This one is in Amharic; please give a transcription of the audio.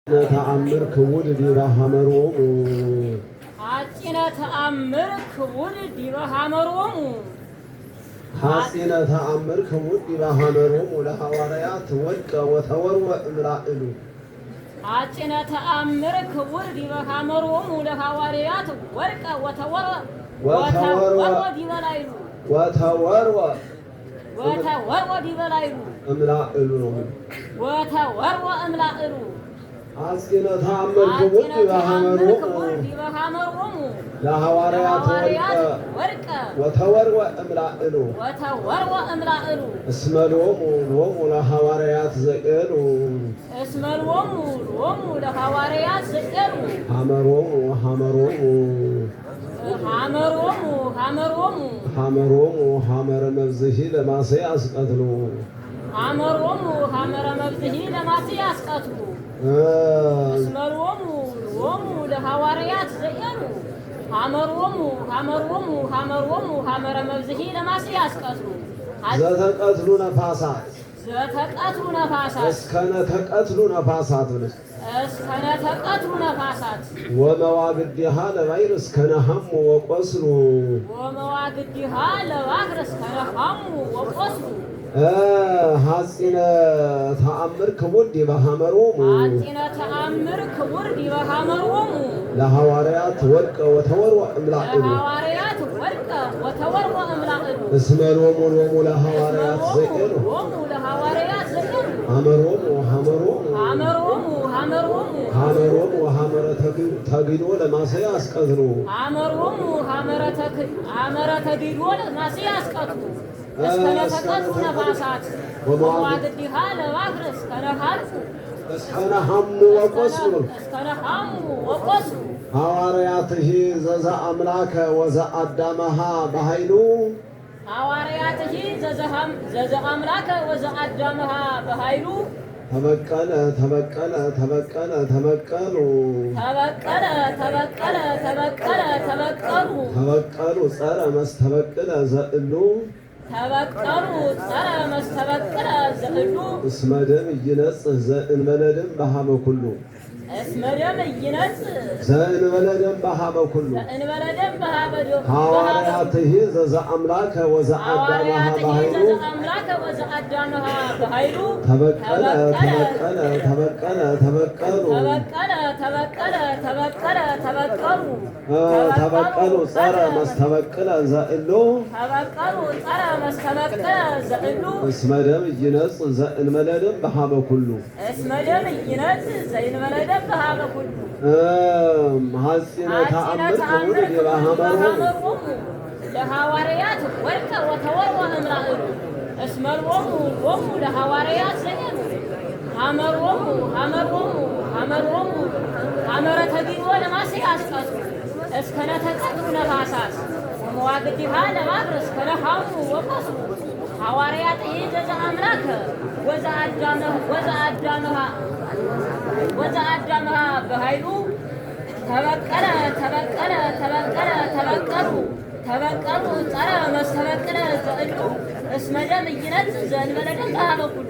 ተአምር ክቡድ ዲበ ሐመሮሙ ሐጺነ ተአምር ክቡድ ዲበ ሐመሮሙ ሐጺነ ተአምር ክቡድ ዲበ ሐመሮሙ ለሐዋርያት ወድቀ ወተወርወ እምላእሉ ሐጺነ ተአምር ክቡድ ዲበ ሐመሮሙ ለሐዋርያት ወድቀ ወተወርወ ዲበ ላዕሉ ወተወርወ ዲበ ላዕሉ እምላእሉ ነው። ወተወርወ እምላእሉ ሐጺነ ተአምር ክቡድ ዲበ ሐመሮሙ ለሐዋርያት ወድቀ ወተወርወ እምላእሉ እስመ ሎሙ ለሐዋርያት ዘእሉ ሐመሮሙ ሐመረ መብዝሒ ለማሰይ አስቀትሉ እስመ ሎሙ ለሐዋርያት ዘእሉ ሐመረ መብዝሒ ለማሰይ አስቀትሉ ዘተቀትሉ ነፋሳት እስከነ ተቀትሉ ነፋሳት ብለሽ እስከነ ተቀትሉ ነፋሳት ወመዋግዲሃ ለባሕር እስከነ ሐሙ ወቆስሉ ሐጺነ ተአምር ክቡድ ዲበ ሐመሮሙ ለሐዋርያት ወድቀ ወተወርወ እምላእሉ እስመ ሎሙ ለሐዋርያት ዘእሉ ሐመሮሙ ሐመረ ተግዶ ለማሰይ አስቀትሉ እስከነ ተቀትሉ ነፋሳት ወመዋግዲሃ ለባሕር እስከነ ሐሙ ወቆስሉ ሐዋርያትሂ ዘዘአምላከ ወዘአዳመሃ በኃይሉ ተበቀሉ ጸረ መስተበቅለ ዘእሉ እስመ ደም ኢይነጽህ ዘእንበለ ደም በሀበ ኩሉ ሐዋርያትሂ ዘዘአምላከ ወዘአዳመሃ በኃይሉ ተበቀሉ ጸረ መስተበቅለ ዘእሉ እስመ ደም ኢይነጽህ ዘእንበለ ደም በሀበ ኩሉ ሐጺነ ተአምር ክቡድ ዲበ ሐመሮሙ ለሐዋርያት ወድቀ ወተወርወ እምላእሉ እስመ ሎሙ ለሐዋርያት ዘእሉ ሐመረ ተግዶ ለማሰይ አስቀትሉ እስከነ ተቀትሉ ነፋሳት ወመዋግዲሃ ለባሕር እስከነ ሐሙ ወቆስሉ ሐዋርያትሂ ዘዘአምላከ ወዘአዳመሃ በኃይሉ ተበቀሉ ጸረ መስተበቅለ ዘእሉ እስመ ደም ኢይነጽህ ዘእንበለ ደም በሀበ ኩሉ